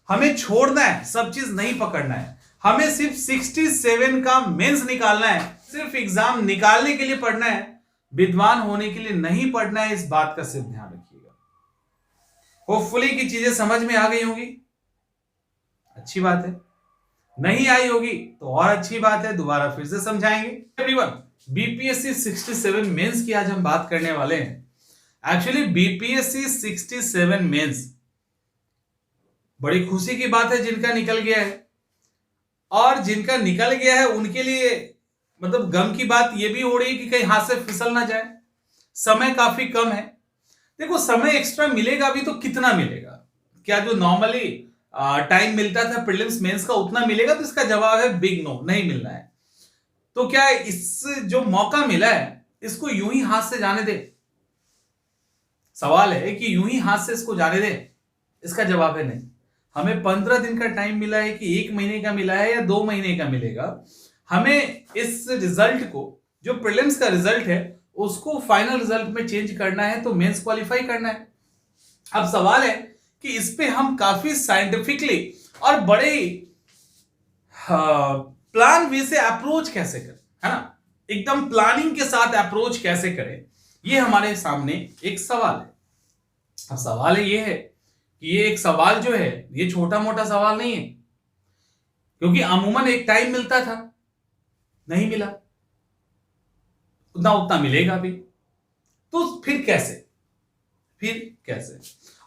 हमें छोड़ना है, सब चीज नहीं पकड़ना है। हमें सिर्फ 67 का मेंस निकालना है, सिर्फ एग्जाम निकालने के लिए पढ़ना है, विद्वान होने के लिए नहीं पढ़ना है। इस बात का सिर्फ ध्यान रखिएगा। होपफुली की चीजें समझ में आ गई होंगी, अच्छी बात है। नहीं आई होगी तो और अच्छी बात है, दोबारा फिर से समझाएंगे। एवरीवन, बीपीएससी 67 मेंस की आज हम बात करने वाले हैं। एक्चुअली बीपीएससी 67 मेंस, बड़ी खुशी की बात है जिनका निकल गया है, और जिनका निकल गया है उनके लिए मतलब गम की बात यह भी हो रही है कि कहीं हाथ से फिसल ना जाए। समय काफी कम है। देखो, समय एक्स्ट्रा मिलेगा भी तो कितना मिलेगा? क्या जो नॉर्मली टाइम मिलता था प्रीलिम्स मेंस का उतना मिलेगा? तो इसका जवाब है बिग नो, नहीं मिलना है। तो क्या इस जो मौका मिला है इसको यूं ही हाथ से जाने दे? सवाल है कि यूं ही हाथ से इसको जाने दे? इसका जवाब है नहीं। हमें 15 दिन का टाइम मिला है कि 1 महीने का मिला है या 2 महीने का मिलेगा। हमें इस रिजल्ट को, जो प्रीलिम्स का रिजल्ट है, उसको फाइनल रिजल्ट में चेंज करना है, तो मेंस क्वालिफाई करना है। अब सवाल है कि इस पे हम काफी साइंटिफिकली और बड़े प्लान वे से अप्रोच कैसे करें, है ना? एकदम प्लानिंग के साथ अप्रोच कैसे करें, ये हमारे सामने एक सवाल है। अब सवाल ये है कि ये एक सवाल जो है ये छोटा मोटा सवाल नहीं है, क्योंकि अमूमन एक टाइम मिलता था, नहीं मिला, उतना मिलेगा भी, तो फिर कैसे?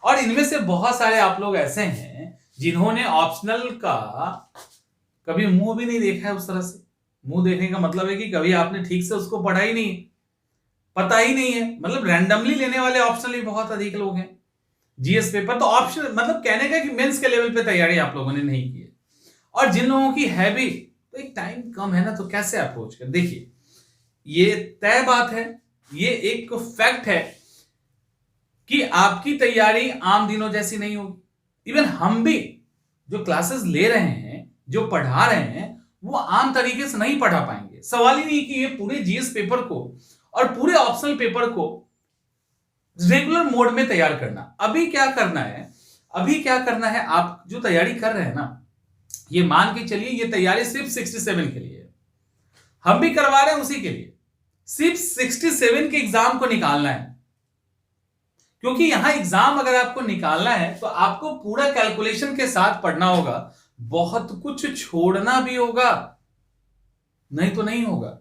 और इनमें से बहुत सारे आप लोग ऐसे हैं जिन्होंने ऑप्शनल का कभी मुंह भी नहीं देखा है। उस तरह से मुंह देखने का मतलब है कि कभी आपने ठीक से उसको पढ़ा ही नहीं, पता ही नहीं है। मतलब रैंडमली लेने वाले ऑप्शनल ही बहुत अधिक लोग हैं। जीएस पेपर तो ऑप्शनल, मतलब कहने का कि मेंस के लेवल पे तैयारी आप लोगों ने नहीं की है। और जिन लोगों की है भी, तो एक टाइम कम है ना, तो कैसे अप्रोच कर? देखिए, ये तय बात है, ये एक फैक्ट है कि आपकी तैयारी आम दिनों जैसी नहीं होगी। इवन हम भी जो क्लासेस ले रहे हैं, जो पढ़ा रहे हैं, वो आम तरीके से नहीं पढ़ा पाएंगे। सवाल ही नहीं कि ये पूरे जीएस पेपर को और पूरे ऑप्शनल पेपर को रेगुलर मोड में तैयार करना। अभी क्या करना है, आप जो तैयारी कर रहे हैं ना, ये मान के चलिए ये तैयारी सिर्फ 67 के लिए है। हम भी करवा रहे हैं उसी के लिए। सिर्फ 67 के एग्जाम को निकालना है, क्योंकि यहां एग्जाम अगर आपको निकालना है तो आपको पूरा कैलकुलेशन के साथ पढ़ना होगा, बहुत कुछ छोड़ना भी होगा, नहीं तो नहीं होगा।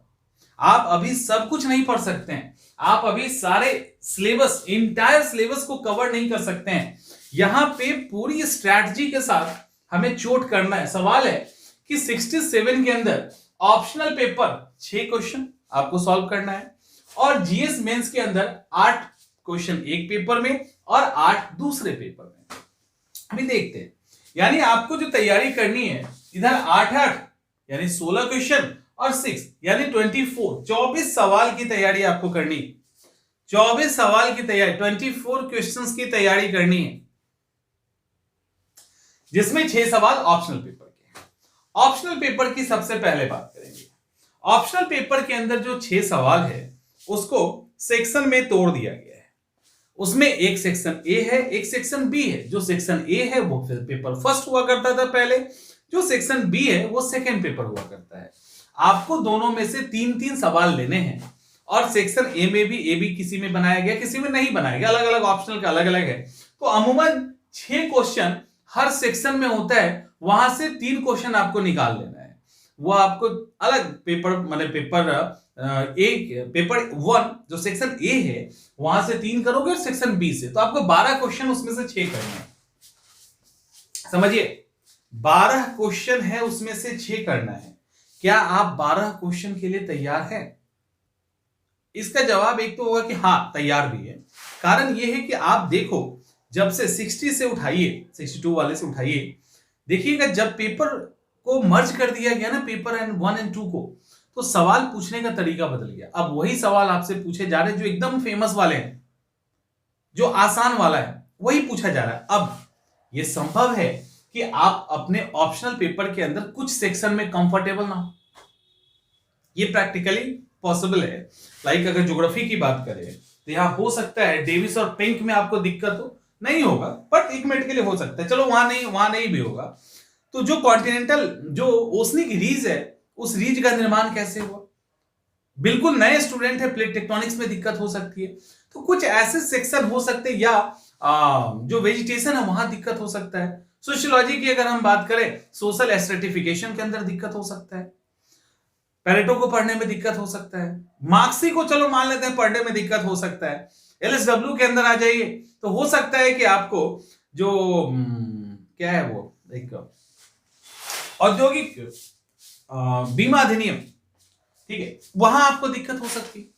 आप अभी सब कुछ नहीं पढ़ सकते हैं, आप अभी सारे सिलेबस, इंटायर सिलेबस को कवर नहीं कर सकते हैं। यहां पे पूरी स्ट्रैटेजी के साथ हमें चोट करना है। सवाल है कि 67 के अंदर ऑप्शनल पेपर 6 क्वेश्चन आपको सॉल्व करना है, और जीएस मेंस के अंदर 8 क्वेश्चन एक पेपर में और 8 दूसरे पेपर में। अभी देखते हैं, यानी आपको जो तैयारी करनी है, इधर 8 यानी 16 क्वेश्चन और 6 यानी 24 सवाल की तैयारी आपको करनी है। 24 सवाल की तैयारी, 24 क्वेश्चंस की तैयारी करनी है, जिसमें 6 सवाल ऑप्शनल पेपर के हैं। ऑप्शनल पेपर की सबसे पहले बात करेंगे। ऑप्शनल पेपर के अंदर जो 6 सवाल है उसको सेक्शन में तोड़ दिया गया है। उसमें एक सेक्शन ए है, एक सेक्शन बी है। जो सेक्शन ए है वो पेपर फर्स्ट हुआ करता था पहले, जो सेक्शन बी है वो सेकंड पेपर हुआ करता है। आपको दोनों में से 3-3 सवाल लेने हैं, और सेक्शन ए में भी, ए भी किसी में बनाया गया, किसी में नहीं बनाया गया, अलग अलग ऑप्शनल का अलग अलग है। तो अमूमन 6 क्वेश्चन हर सेक्शन में होता है, वहां से 3 क्वेश्चन आपको निकाल लेना है। वो आपको अलग पेपर, मतलब पेपर 1 जो सेक्शन ए है वहां से 3 करोगे, और सेक्शन बी से तो आपको 12 क्वेश्चन उसमें से 6 करने हैं। समझिए, 12 क्वेश्चन है उसमें से 6 करना है। क्या आप 12 क्वेश्चन के लिए तैयार हैं? इसका जवाब एक तो होगा कि हाँ, तैयार भी है। कारण यह है कि आप देखो, जब से 60 से उठाइए, 62 वाले से उठाइए, देखिएगा जब पेपर को मर्ज कर दिया गया ना, पेपर 1 और 2 को, तो सवाल पूछने का तरीका बदल गया। अब वही सवाल आपसे पूछे जा रहे हैं जो एकदम फेमस वाले हैं, जो आसान वाला है, वही पूछा जा रहा है। अब यह संभव है कि आप अपने ऑप्शनल पेपर के अंदर कुछ सेक्शन में कंफर्टेबल ना हो, यह प्रैक्टिकली पॉसिबल है। लाइक अगर ज्योग्राफी की बात करें तो यहां हो सकता है डेविस और पिंक में आपको दिक्कत हो, नहीं होगा, बट 1 मिनट के लिए हो सकता है, चलो वहां नहीं भी होगा। तो जो कॉन्टिनेंटल जो ओसनिक रीज है, उस रीज का निर्माण कैसे हुआ? बिल्कुल नए स्टूडेंट है, प्लेट टेक्टोनिक्स में दिक्कत हो सकती है, तो कुछ ऐसे सेक्शन हो सकते हैं, या जो वेजिटेशन है वहां दिक्कत हो सकता है। सोशियोलॉजी की अगर हम बात करें, सोशल स्ट्रेटिफिकेशन के अंदर दिक्कत हो सकता है, पेरेटो को पढ़ने में दिक्कत हो सकता है, मार्क्सी को चलो मान लेते हैं पढ़ने में दिक्कत हो सकता है, एलएसडब्ल्यू के अंदर आ जाइए तो हो सकता है कि आपको जो क्या है वो एक औद्योगिक बीमा अधिनियम, ठीक है, वहां आपको दिक्कत हो सकती है।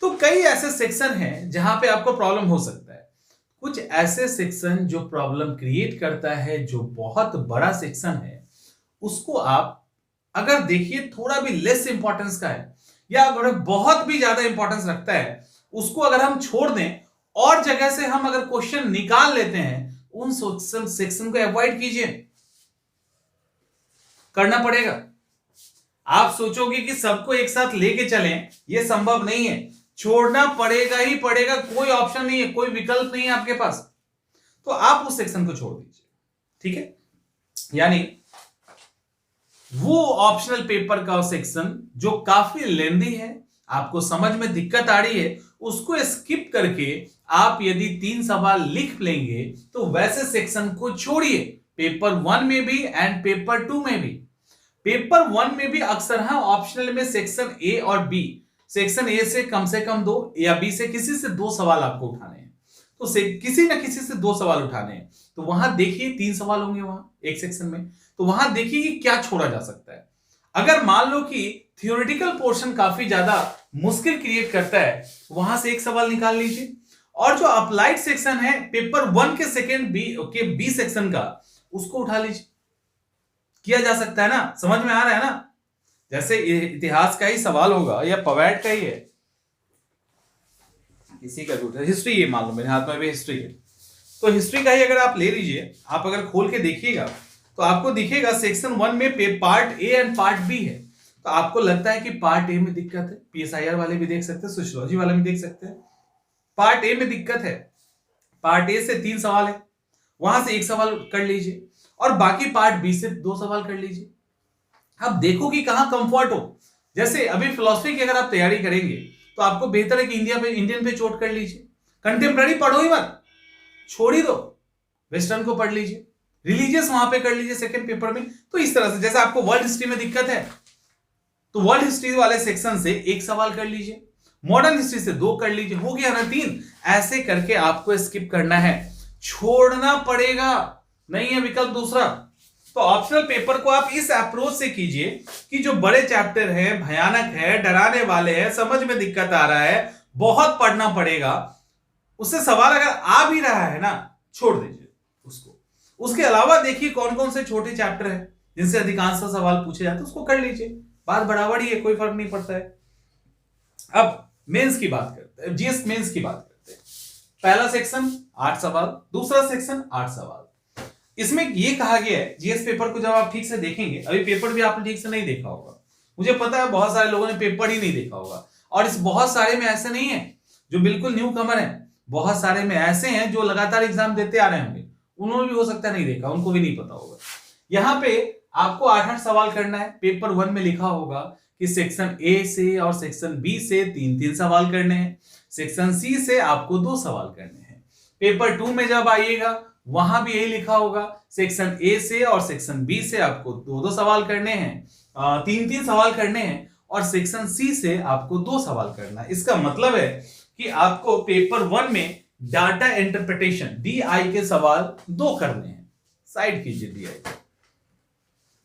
तो कई ऐसे सेक्शन हैं जहां पे आपको प्रॉब्लम हो सकता है। कुछ ऐसे सेक्शन जो प्रॉब्लम क्रिएट करता है, जो बहुत बड़ा सेक्शन है, उसको आप अगर देखिए थोड़ा भी लेस इंपॉर्टेंस का है, या अगर बहुत भी ज्यादा इंपॉर्टेंस रखता है, उसको अगर हम छोड़ दें और जगह से हम अगर क्वेश्चन निकाल लेते हैं, उन सेक्शन को अवॉइड कीजिए, करना पड़ेगा। आप सोचोगे कि सबको एक साथ लेके चलें, यह संभव नहीं है, छोड़ना पड़ेगा ही पड़ेगा, कोई ऑप्शन नहीं है, कोई विकल्प नहीं है आपके पास। तो आप उस सेक्शन को छोड़ दीजिए, ठीक है। यानी वो ऑप्शनल पेपर का सेक्शन जो काफी लेंदी है, आपको समझ में दिक्कत आ रही है, उसको स्किप करके आप यदि 3 सवाल लिख लेंगे तो वैसे सेक्शन को छोड़िए, पेपर 1 में भी एंड पेपर 2 में भी। पेपर 1 में भी अक्सर हाँ ऑप्शनल में सेक्शन ए और बी, सेक्शन ए से कम 2 या बी से किसी से 2 सवाल आपको उठाने हैं, तो किसी ना किसी से 2 सवाल उठाने हैं, तो वहां देखिए 3 सवाल होंगे वहां एक सेक्शन में, तो वहां देखिए कि क्या छोड़ा जा सकता है। अगर मान लो कि थियोरेटिकल पोर्शन काफी ज्यादा मुश्किल क्रिएट करता है, वहां से एक सवाल निकाल लीजिए, और जो अप्लाइड सेक्शन है पेपर 1 के सेकेंड बी सेक्शन का, उसको उठा लीजिए, किया जा सकता है ना, समझ में आ रहा है ना। जैसे इतिहास का ही सवाल होगा या पवेट का ही है, किसी का भी, हिस्ट्री, ये मान लो मेरे हाथ में भी हिस्ट्री है, तो हिस्ट्री का ही अगर आप ले लीजिए, आप अगर खोल के देखिएगा तो आपको दिखेगा सेक्शन 1 में part A and part B है। तो आपको लगता है कि पार्ट ए में दिक्कत है, पीएसआईआर वाले भी देख सकते हैं, सोशियोलॉजी वाले भी देख सकते हैं, पार्ट ए में दिक्कत है, पार्ट ए से 3 सवाल है, वहां से 1 सवाल कर लीजिए, और बाकी पार्ट बी से 2 सवाल कर लीजिए। अब देखो कि कहां कंफर्ट हो। जैसे अभी फिलॉसफी की अगर आप तैयारी करेंगे तो आपको बेहतर है कि इंडियन पे चोट कर लीजिए, कंटेम्प्रेरी पढ़ो ही मत, छोड़ ही दो, वेस्टर्न को पढ़ लीजिए, रिलीजियस वहां पे कर लीजिए सेकंड पेपर में। तो इस तरह से, जैसे आपको वर्ल्ड हिस्ट्री में दिक्कत है तो वर्ल्ड हिस्ट्री वाले सेक्शन से 1 सवाल कर लीजिए, मॉडर्न हिस्ट्री से 2 कर लीजिए, हो गया ना 3। ऐसे करके आपको स्किप करना है, छोड़ना पड़ेगा, नहीं है विकल्प दूसरा। तो ऑप्शनल पेपर को आप इस अप्रोच से कीजिए कि जो बड़े चैप्टर हैं, भयानक है, डराने वाले हैं, समझ में दिक्कत आ रहा है, बहुत पढ़ना पड़ेगा, उससे सवाल अगर आ भी रहा है ना, छोड़ दीजिए उसको। उसके अलावा देखिए कौन कौन से छोटे चैप्टर हैं जिनसे अधिकांश सवाल पूछे जाते हैं, उसको कर लीजिए, बात बराबर ही है, कोई फर्क नहीं पड़ता है। अब मेंस की बात करते हैं, जीएस मेंस की बात करते हैं। पहला सेक्शन 8 सवाल, दूसरा सेक्शन 8 सवाल। इसमें यह कहा गया है, जीएस पेपर को जब आप ठीक से देखेंगे, अभी पेपर भी आपने ठीक से नहीं देखा होगा, मुझे पता है बहुत सारे लोगों ने पेपर ही नहीं देखा होगा, और इस बहुत सारे में ऐसे नहीं है जो बिल्कुल न्यू कमर है, बहुत सारे में ऐसे हैं जो लगातार एग्जाम देते आ रहे होंगे, उन्होंने भी हो सकता है नहीं देखा, उनको भी नहीं पता होगा। यहां पे आपको 8-8 सवाल करना है। पेपर 1 में लिखा होगा कि सेक्शन ए से और सेक्शन बी से 3-3 सवाल करने हैं, सेक्शन सी से आपको 2 सवाल करने हैं। पेपर 2 में जब आइएगा वहां भी यही लिखा होगा, सेक्शन ए से और सेक्शन बी से आपको 2-2 सवाल करने हैं, 3-3 सवाल करने हैं, और सेक्शन सी से आपको 2 सवाल करना है। इसका मतलब है कि आपको पेपर 1 में डाटा इंटरप्रिटेशन डीआई के सवाल 2 करने हैं। साइड कीजिए डीआई,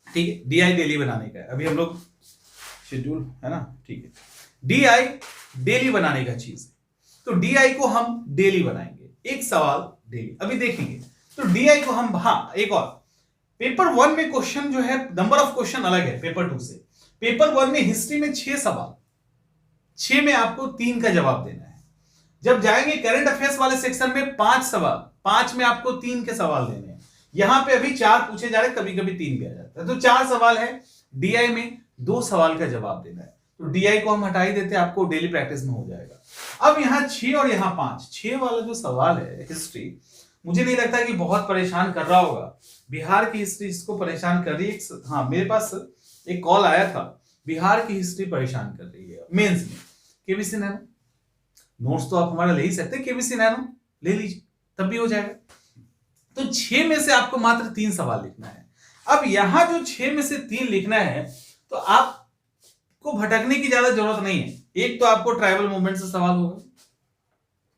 ठीक है, डीआई डेली बनाने का है, अभी हम लोग शेड्यूल है ना, ठीक है, डीआई डेली बनाने का चीज है, तो डीआई को हम डेली बनाएंगे, 1 सवाल डेली। अभी देखेंगे तो डीआई को हम, हाँ एक और, पेपर 1 में क्वेश्चन जो है, नंबर ऑफ क्वेश्चन अलग है पेपर 2 से। पेपर 1 में हिस्ट्री में 6 सवाल, 6 में आपको 3 का जवाब देना है। जब जाएंगे करंट अफेयर्स वाले सेक्शन में 5 सवाल, 5 में आपको 3 के सवाल देने हैं। यहां पे अभी 4 पूछे जा रहे, कभी कभी 3 भी आ जाता है, तो 4 सवाल है। डीआई में 2 सवाल का जवाब देना है, तो डीआई को हम हटा ही देते हैं, आपको डेली प्रैक्टिस में हो जाएगा। अब यहाँ 6 और यहाँ 5, 6 वाला जो सवाल है हिस्ट्री, मुझे नहीं लगता कि बहुत परेशान कर रहा होगा। बिहार की हिस्ट्री इसको परेशान कर रही है। हाँ, मेरे पास एक कॉल आया था, बिहार की हिस्ट्री परेशान कर रही है मेंस में। केबीसी नैनो नोट्स तो आप हमारा ले ही सकते हैं, केबीसी नैनो ले लीजिए तब भी हो जाएगा। तो 6 में से आपको मात्र 3 सवाल लिखना है। अब यहां जो 6 में से 3 लिखना है तो आपको भटकने की ज्यादा जरूरत नहीं है। एक तो आपको ट्राइबल मूवमेंट से सवाल होगा,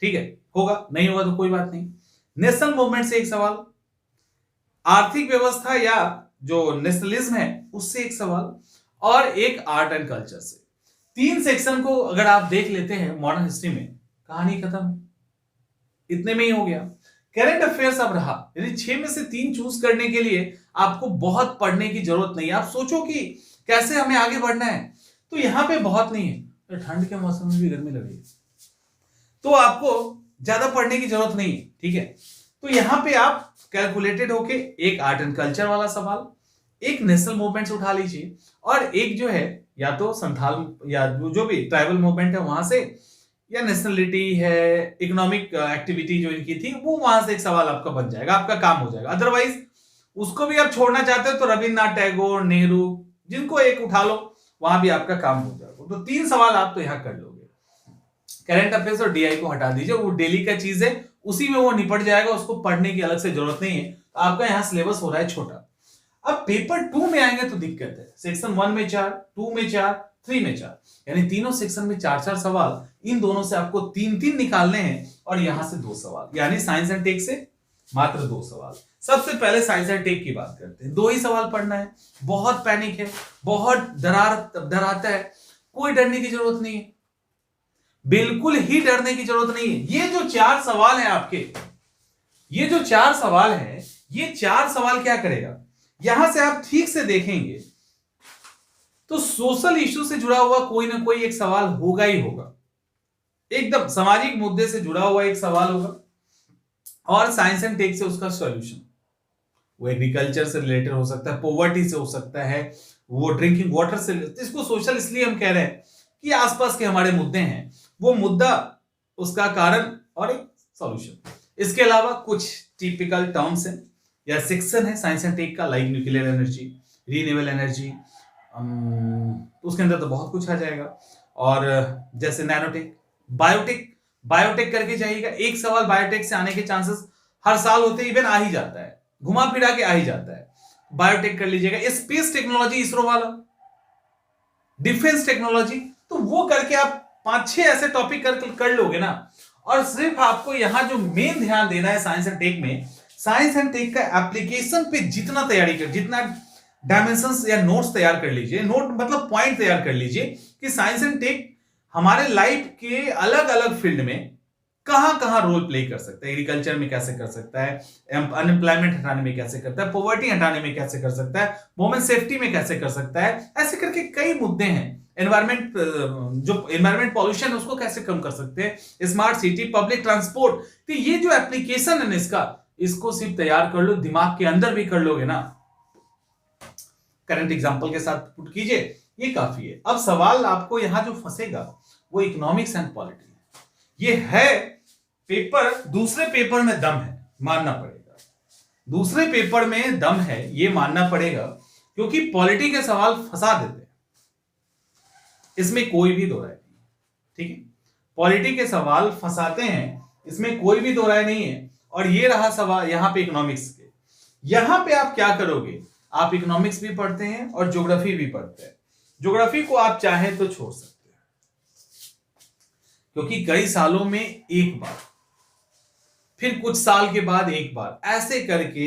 ठीक है, होगा, नहीं होगा तो कोई बात नहीं। नेशनल मूवमेंट से एक सवाल, आर्थिक व्यवस्था या जो नेशनलिज्म है उससे एक सवाल, और एक आर्ट एंड कल्चर से। 3 सेक्शन को अगर आप देख लेते हैं मॉडर्न हिस्ट्री में, कहानी खत्म, इतने में ही हो गया। करंट अफेयर्स अब रहा, यानी 6 में से 3 चूज करने के लिए आपको बहुत पढ़ने की जरूरत नहीं है। आप सोचो कि कैसे हमें आगे बढ़ना है, तो यहां पे बहुत नहीं है। तो ठंड के मौसम में भी गर्मी लग रही है तो आपको ज्यादा पढ़ने की जरूरत नहीं है, ठीक है। तो यहां पे आप कैलकुलेटेड होके एक आर्ट एंड कल्चर वाला सवाल, एक नेशनल मूवमेंट्स उठा लीजिए, और एक जो है या तो संथाल या जो भी ट्राइबल मूवमेंट है वहां से, या नेशनलिटी है, इकोनॉमिक एक्टिविटी जो इनकी थी वो, वहां से एक सवाल आपका बन जाएगा, आपका काम हो जाएगा। अदरवाइज उसको भी आप छोड़ना चाहते हो तो रविन्द्रनाथ टैगोर, नेहरू, जिनको एक उठा लो, वहां भी आपका काम हो जाएगा। तो 3 सवाल आप तो यहां कर लोगे। करंट अफेयर्स और डीआई को हटा दीजिए, वो डेली का चीज है, उसी में वो निपट जाएगा, उसको पढ़ने की अलग से जरूरत नहीं है। तो आपका यहाँ सिलेबस हो रहा है छोटा। अब पेपर 2 में आएंगे तो दिक्कत है। सेक्शन 1 में 4, 2 में 4, 3 में 4, यानी तीनों सेक्शन में 4-4 सवाल। इन दोनों से आपको 3-3 निकालने हैं, और यहां से 2 सवाल, यानी साइंस एंड टेक से मात्र 2 सवाल। सबसे पहले साइंस एंड टेक की बात करते हैं। 2 ही सवाल पढ़ना है। बहुत पैनिक है, बहुत डराता है, कोई डरने की जरूरत नहीं है, बिल्कुल ही डरने की जरूरत नहीं है। ये जो 4 सवाल है आपके, ये जो 4 सवाल है, ये 4 सवाल क्या करेगा, यहां से आप ठीक से देखेंगे तो सोशल इश्यू से जुड़ा हुआ कोई ना कोई एक सवाल होगा ही होगा, एकदम सामाजिक मुद्दे से जुड़ा हुआ एक सवाल होगा, और साइंस एंड टेक से उसका सॉल्यूशन। वो एग्रीकल्चर से रिलेटेड हो सकता है, पॉवर्टी से हो सकता है, वो ड्रिंकिंग वाटर से। इसको सोशल इसलिए हम कह रहे हैं कि आसपास के हमारे मुद्दे हैं, वो मुद्दा, उसका कारण और एक सॉल्यूशन। इसके अलावा कुछ टिपिकल टर्म्स हैं या सेक्शन है साइंस एंड टेक का, like nuclear energy, renewable energy, उसके अंदर तो बहुत कुछ आ जाएगा। और जैसे नैनोटेक, बायोटेक, बायोटेक करके जाइएगा। एक सवाल बायोटेक से आने के चांसेस हर साल होते हैं, इवन आ ही जाता है, घुमा फिरा के आ ही जाता है। बायोटेक कर लीजिएगा। स्पेस टेक्नोलॉजी, इसरो वाला, डिफेंस टेक्नोलॉजी, तो वो करके आप 5-6 ऐसे टॉपिक कर लोगे ना। और सिर्फ आपको यहां जो मेन ध्यान देना है साइंस एंड टेक में, साइंस एंड टेक का एप्लीकेशन पे जितना तैयारी कर, जितना डायमेंशंस या नोट्स तैयार कर लीजिए, नोट मतलब पॉइंट तैयार कर लीजिए कि साइंस एंड टेक हमारे लाइफ के अलग अलग फील्ड में कहां कहां रोल प्ले कर सकता है। एग्रीकल्चर में कैसे कर सकता है, अनएम्प्लॉयमेंट हटाने में कैसे करता है, पॉवर्टी हटाने में कैसे कर सकता है, वुमेन सेफ्टी में कैसे कर सकता है, ऐसे करके कई मुद्दे हैं। एनवायरमेंट, जो एनवायरमेंट पॉल्यूशन है उसको कैसे कम कर सकते हैं, स्मार्ट सिटी, पब्लिक ट्रांसपोर्ट। तो ये जो एप्लीकेशन है ना इसको सिर्फ तैयार कर लो, दिमाग के अंदर भी कर लोगे ना, करंट एग्जांपल के साथ पुट कीजिए, ये काफी है। अब सवाल आपको यहां जो फंसेगा वो इकोनॉमिक्स एंड पॉलिटी है। ये है पेपर, दूसरे पेपर में दम है, मानना पड़ेगा। दूसरे पेपर में दम है, ये मानना पड़ेगा, क्योंकि पॉलिटी के सवाल फंसा देते हैं, इसमें कोई भी दो राय नहीं, ठीक है। पॉलिटी के सवाल फंसाते हैं, इसमें कोई भी दो राय नहीं है। और ये रहा सवाल यहां पे इकोनॉमिक्स के। यहां पे आप क्या करोगे, आप इकोनॉमिक्स भी पढ़ते हैं और ज्योग्राफी भी पढ़ते हैं। ज्योग्राफी को आप चाहें तो छोड़ सकते हैं, क्योंकि कई सालों में एक बार, फिर कुछ साल के बाद एक बार, ऐसे करके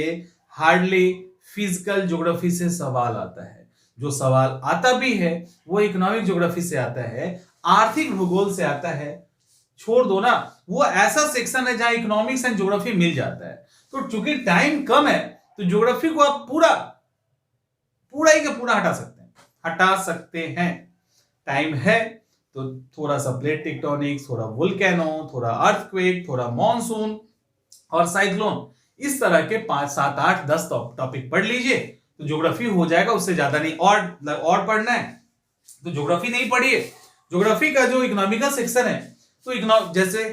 हार्डली फिजिकल ज्योग्राफी से सवाल आता है। जो सवाल आता भी है वो इकोनॉमिक ज्योग्राफी से आता है, आर्थिक भूगोल से आता है। छोड़ दो ना, वो ऐसा सेक्शन है जहां इकोनॉमिक्स एंड ज्योग्राफी मिल जाता है। तो चूंकि टाइम कम है तो ज्योग्राफी को आप पूरा ही का पूरा हटा सकते हैं। टाइम है तो थोड़ा सा प्लेट टेक्टोनिक्स, थोड़ा वोल्केनो, थोड़ा अर्थक्वेक, थोड़ा मॉनसून और साइक्लोन, इस तरह के 5, 7, 8, 10 टॉपिक पढ़ लीजिए तो ज्योग्राफी हो जाएगा, उससे ज्यादा नहीं। और पढ़ना है तो ज्योग्राफी नहीं पढ़िए। ज्योग्राफी का जो इकोनॉमिकल सेक्शन है तो जैसे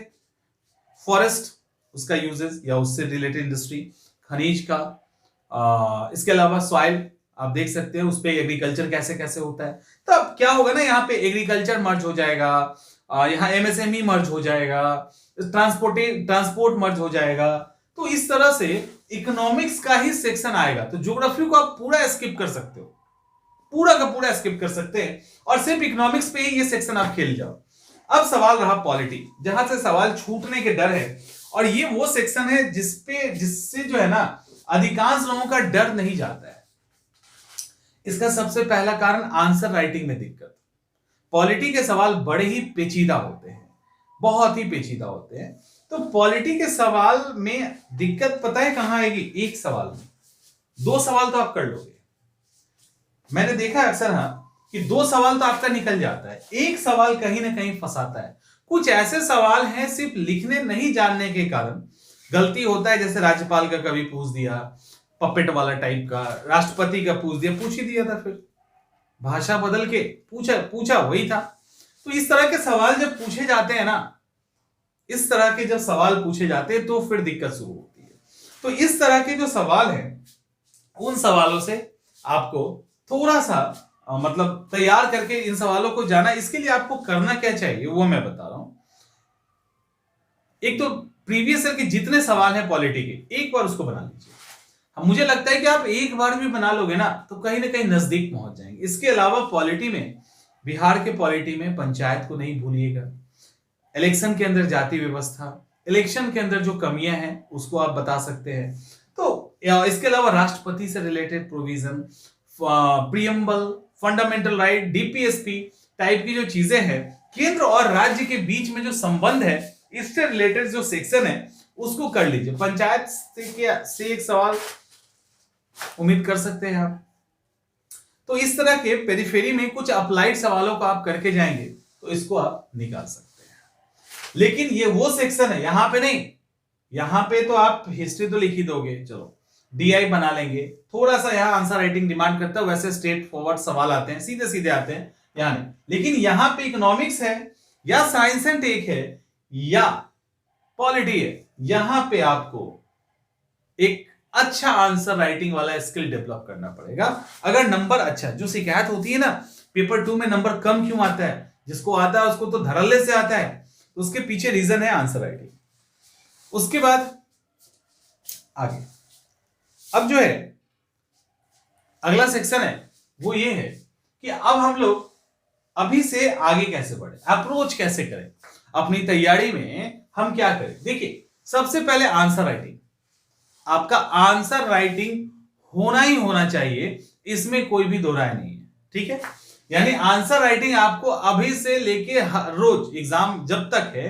फॉरेस्ट, उसका यूजेस या उससे रिलेटेड इंडस्ट्री, खनिज का, इसके अलावा सॉइल आप देख सकते हैं उस पे एग्रीकल्चर कैसे कैसे होता है। तो अब क्या होगा ना, यहाँ पे एग्रीकल्चर मर्ज हो जाएगा, यहाँ एमएसएमई मर्ज हो जाएगा, ट्रांसपोर्ट मर्ज हो जाएगा। तो इस तरह से इकोनॉमिक्स का ही सेक्शन आएगा। तो ज्योग्राफी को आप पूरा स्किप कर सकते हो, पूरा का पूरा स्किप कर सकते हैं और सिर्फ इकोनॉमिक्स पे ही ये सेक्शन आप खेल जाओ। अब सवाल रहा पॉलिटी, जहां से सवाल छूटने के डर है, और ये वो सेक्शन है जिससे जो है ना अधिकांश लोगों का डर नहीं जाता है। इसका सबसे पहला कारण आंसर राइटिंग में दिक्कत। पॉलिटी के सवाल बड़े ही पेचीदा होते हैं, बहुत ही पेचीदा होते हैं। तो पॉलिटी के सवाल में दिक्कत पता है कहां आएगी? एक सवाल में। 2 सवाल तो आप कर लोगे, मैंने देखा अक्सर कि 2 सवाल तो आपका निकल जाता है, एक सवाल कहीं ना कहीं फंसाता है। कुछ ऐसे सवाल हैं सिर्फ लिखने नहीं जानने के कारण गलती होता है, जैसे राज्यपाल का कभी पूछ दिया, पपेट वाला टाइप का, राष्ट्रपति का पूछ ही दिया था, फिर भाषा बदल के पूछा वही था। तो इस तरह के सवाल जब पूछे जाते हैं ना, इस तरह के जब सवाल पूछे जाते हैं तो फिर दिक्कत शुरू होती है। तो इस तरह के जो सवाल हैं, उन सवालों से आपको थोड़ा सा मतलब तैयार करके इन सवालों को जाना। इसके लिए आपको करना क्या चाहिए वो मैं बता रहा हूं। एक तो प्रीवियस ईयर के जितने सवाल हैं पॉलिटी के, एक बार उसको बना लीजिए। मुझे लगता है कि आप एक बार भी बना लोगे ना तो कहीं ना कहीं नजदीक पहुंच जाएंगे। इसके अलावा पॉलिटी में, बिहार के पॉलिटी में पंचायत को नहीं भूलिएगा, इलेक्शन के अंदर जाति व्यवस्था, इलेक्शन के अंदर जो कमियां हैं उसको आप बता सकते हैं। तो इसके अलावा राष्ट्रपति से related provision, preamble, fundamental right, DPSP type की जो चीजें हैं, केंद्र और राज्य के बीच में जो संबंध है, इससे रिलेटेड जो सेक्शन है उसको कर लीजिए। पंचायत से एक सवाल उम्मीद कर सकते हैं आप। तो इस तरह के पेरिफेरी में कुछ अप्लाइड सवालों को आप करके जाएंगे तो इसको आप निकाल सकते हैं। लेकिन ये वो सेक्शन है, यहां पे नहीं। यहां पे तो आप हिस्ट्री तो लिख ही दोगे, चलो डीआई बना लेंगे, थोड़ा सा यहां आंसर राइटिंग डिमांड करता है, वैसे स्ट्रेट फॉरवर्ड सवाल आते हैं, सीधे सीधे आते हैं यहां नहीं। लेकिन यहां पे इकोनॉमिक्स है या साइंस एंड टेक है या पॉलिटी है, यहां पे आपको एक अच्छा आंसर राइटिंग वाला स्किल डेवलप करना पड़ेगा। अगर नंबर अच्छा, जो शिकायत होती है ना पेपर 2 में नंबर कम क्यों आता है, जिसको आता है उसको तो धड़ल्ले से आता है, तो उसके पीछे रीजन है आंसर राइटिंग। उसके बाद आगे अब जो है अगला सेक्शन है वो ये है कि अब हम लोग अभी से आगे कैसे बढ़े, अप्रोच कैसे करें अपनी तैयारी में, हम क्या करें। देखिए सबसे पहले आंसर राइटिंग, आपका आंसर राइटिंग होना ही होना चाहिए, इसमें कोई भी दो राय नहीं है, ठीक है। यानी आंसर राइटिंग आपको अभी से लेके रोज एग्जाम जब तक है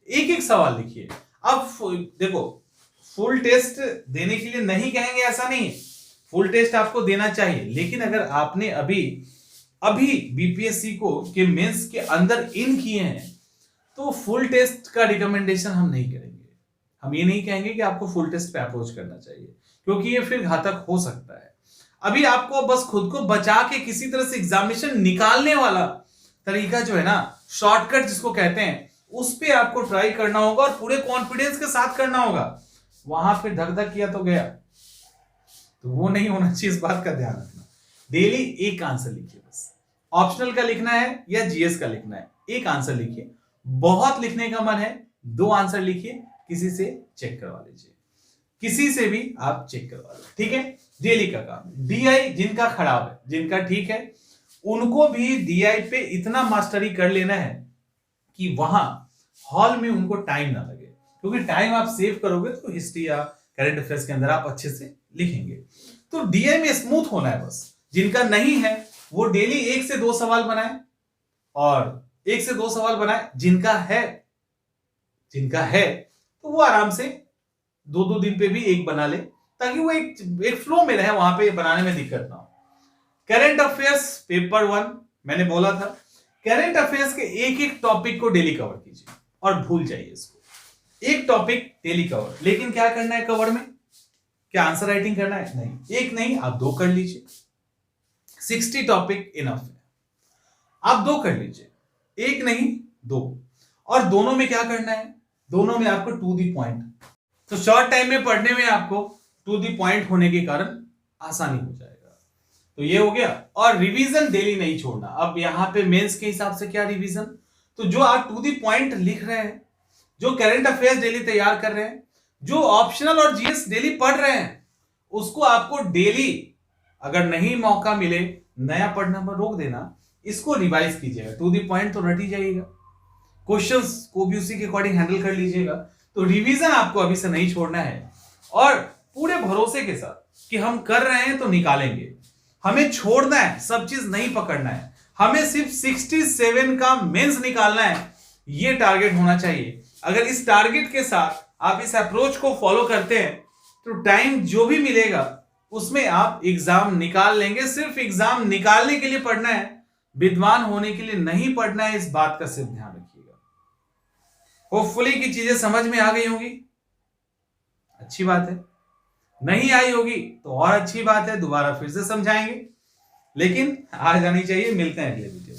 एक एक सवाल लिखिए। अब देखो फुल टेस्ट देने के लिए नहीं कहेंगे, ऐसा नहीं है, फुल टेस्ट आपको देना चाहिए। लेकिन अगर आपने अभी बीपीएससी को के मेंस के अंदर इन किए हैं तो फुल टेस्ट का रिकमेंडेशन हम नहीं करेंगे। हम ये नहीं कहेंगे कि आपको फुल टेस्ट पे अप्रोच करना चाहिए, क्योंकि ये फिर घातक हो सकता है। अभी आपको बस खुद को बचा के किसी तरह से एग्जामिनेशन निकालने वाला तरीका जो है ना, शॉर्टकट जिसको कहते हैं, उस पे आपको ट्राई करना होगा और पूरे कॉन्फिडेंस के साथ करना होगा। वहां पे धक धक किया तो गया, तो वो नहीं होना चाहिए, इस बात का ध्यान रखना। डेली एक आंसर लिखिए, बस ऑप्शनल का लिखना है या जीएस का लिखना है, एक आंसर लिखिए। बहुत लिखने का मन है 2 आंसर लिखिए, किसी से चेक करवा लीजिए, किसी से भी आप चेक करवा लो, ठीक है। डेली का काम। डीआई जिनका खराब है, जिनका ठीक है, उनको भी डीआई पे इतना मास्टरी कर लेना है कि वहां हॉल में उनको टाइम ना लगे, क्योंकि टाइम आप सेव करोगे तो हिस्ट्री या करंट अफेयर्स के अंदर आप अच्छे से लिखेंगे। तो डीआई में स्मूथ होना है बस। जिनका नहीं है वो डेली 1 से 2 सवाल बनाए, और 1 से 2 सवाल बनाए। जिनका है तो वो आराम से 2-2 दिन पे भी एक बना ले, ताकि वो एक फ्लो में रहे, वहां पे बनाने में दिक्कत ना हो। करंट अफेयर्स पेपर 1 मैंने बोला था, करंट अफेयर्स के एक एक टॉपिक को डेली कवर कीजिए और भूल जाइए इसको। एक टॉपिक डेली कवर, लेकिन क्या करना है कवर में? क्या आंसर राइटिंग करना है? नहीं, एक नहीं आप 2 कर लीजिए। 60 टॉपिक इनफ है, आप 2 कर लीजिए, एक नहीं 2। और दोनों में क्या करना है, दोनों में आपको टू दी पॉइंट। तो शॉर्ट टाइम में पढ़ने में आपको टू दी पॉइंट होने के कारण आसानी हो जाएगा। तो ये हो गया। और रिवीजन डेली नहीं छोड़ना। अब यहां पे मेंस के हिसाब से क्या रिवीजन, तो जो आप टू दी पॉइंट लिख रहे हैं, जो करंट अफेयर्स डेली तैयार कर रहे हैं, जो ऑप्शनल और जीएस डेली पढ़ रहे हैं, उसको आपको डेली, अगर नहीं मौका मिले नया पढ़ना पर रोक देना, इसको रिवाइज कीजिएगा। टू दी पॉइंट तो रट ही जाइएगा, क्वेश्चंस को भी उसी के अकॉर्डिंग हैंडल कर लीजिएगा। तो रिवीजन आपको अभी से नहीं छोड़ना है, और पूरे भरोसे के साथ कि हम कर रहे हैं तो निकालेंगे। हमें छोड़ना है, सब चीज नहीं पकड़ना है, हमें सिर्फ 67 का मेंस निकालना है, ये टारगेट होना चाहिए। अगर इस टारगेट के साथ आप इस अप्रोच को फॉलो करते हैं तो टाइम जो भी मिलेगा उसमें आप एग्जाम निकाल लेंगे। सिर्फ एग्जाम निकालने के लिए पढ़ना है, विद्वान होने के लिए नहीं पढ़ना है, इस बात का सिर्फ ध्यान रखिएगा। होपफुली की चीजें समझ में आ गई होंगी, अच्छी बात है। नहीं आई होगी तो और अच्छी बात है, दोबारा फिर से समझाएंगे, लेकिन आ जानी चाहिए। मिलते हैं अगले वीडियो।